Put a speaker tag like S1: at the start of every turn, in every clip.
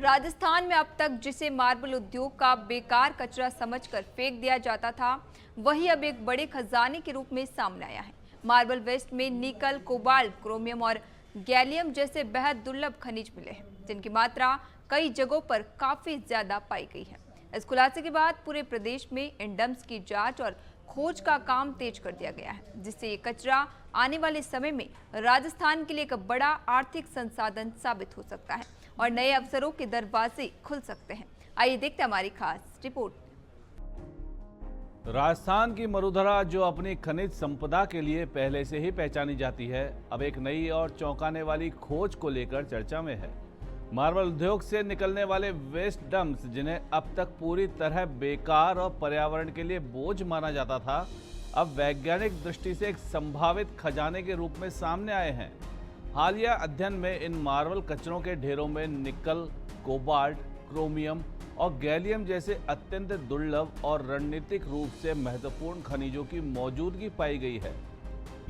S1: राजस्थान में अब तक जिसे मार्बल उद्योग का बेकार कचरा समझकर फेंक दिया जाता था, वही अब एक बड़े खजाने के रूप में सामने आया है। मार्बल वेस्ट में निकल, कोबाल्ट, क्रोमियम और गैलियम जैसे बेहद दुर्लभ खनिज मिले हैं, जिनकी मात्रा कई जगहों पर काफी ज्यादा पाई गई है। इस खुलासे के बाद पूरे प्रदेश में इन डंप्स की जांच और खोज का काम तेज कर दिया गया है, जिससे ये कचरा आने वाले समय में राजस्थान के लिए एक बड़ा आर्थिक संसाधन साबित हो सकता है और नए अवसरों के दरवाजे खुल सकते हैं। आइए देखते हैं हमारी खास रिपोर्ट।
S2: राजस्थान की मरुधरा, जो अपनी खनिज संपदा के लिए पहले से ही पहचानी जाती है, अब एक नई और चौंकाने वाली खोज को लेकर चर्चा में है। मार्बल उद्योग से निकलने वाले वेस्ट डंप्स, जिन्हें अब तक पूरी तरह बेकार और पर्यावरण के लिए बोझ माना जाता था, अब वैज्ञानिक दृष्टि से एक संभावित खजाने के रूप में सामने आए हैं। हालिया अध्ययन में इन मार्बल कचरों के ढेरों में निकल, कोबाल्ट, क्रोमियम और गैलियम जैसे अत्यंत दुर्लभ और रणनीतिक रूप से महत्वपूर्ण खनिजों की मौजूदगी पाई गई है।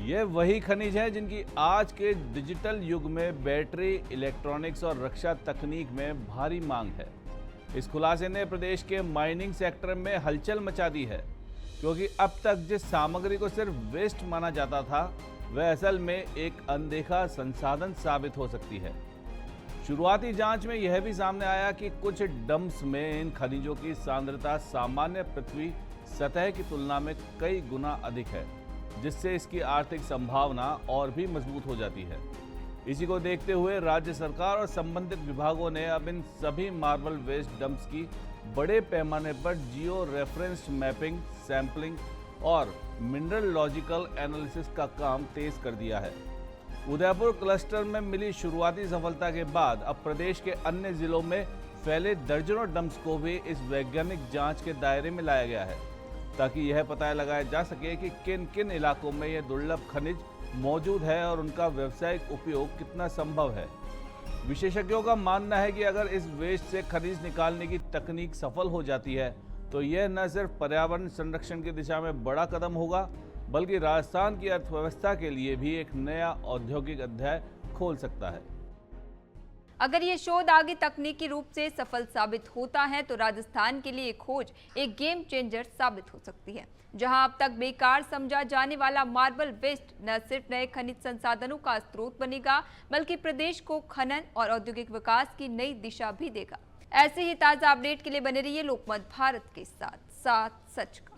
S2: ये वही खनिज हैं जिनकी आज के डिजिटल युग में बैटरी, इलेक्ट्रॉनिक्स और रक्षा तकनीक में भारी मांग है। इस खुलासे ने प्रदेश के माइनिंग सेक्टर में हलचल मचा दी है, क्योंकि अब तक जिस सामग्री को सिर्फ वेस्ट माना जाता था, वह असल में एक अनदेखा संसाधन साबित हो सकती है। शुरुआती जांच में यह भी सामने आया कि कुछ डंप्स में इन खनिजों की सांद्रता सामान्य पृथ्वी सतह की तुलना में कई गुना अधिक है, जिससे इसकी आर्थिक संभावना और भी मजबूत हो जाती है। इसी को देखते हुए राज्य सरकार और संबंधित विभागों ने अब इन सभी मार्बल वेस्ट डंप्स की बड़े पैमाने पर जियो रेफरेंस्ड मैपिंग, सैंपलिंग और मिनरलॉजिकल एनालिसिस का काम तेज कर दिया है। उदयपुर क्लस्टर में मिली शुरुआती सफलता के बाद अब प्रदेश के अन्य जिलों में फैले दर्जनों डंप्स को भी इस वैज्ञानिक जांच के दायरे में लाया गया है, ताकि यह पता लगाया जा सके कि किन किन इलाकों में यह दुर्लभ खनिज मौजूद है और उनका व्यावसायिक उपयोग कितना संभव है। विशेषज्ञों का मानना है कि अगर इस वेस्ट से खनिज निकालने की तकनीक सफल हो जाती है, तो यह न सिर्फ पर्यावरण संरक्षण की दिशा में बड़ा कदम होगा, बल्कि राजस्थान की अर्थव्यवस्था के लिए भी एक नया औद्योगिक अध्याय खोल सकता है।
S1: अगर ये शोध आगे तकनीकी रूप से सफल साबित होता है, तो राजस्थान के लिए खोज एक गेम चेंजर साबित हो सकती है। जहां अब तक बेकार समझा जाने वाला मार्बल वेस्ट न सिर्फ नए खनिज संसाधनों का स्रोत बनेगा, बल्कि प्रदेश को खनन और औद्योगिक विकास की नई दिशा भी देगा। ऐसे ही ताजा अपडेट के लिए बने रहिए लोकमत भारत के साथ सच का।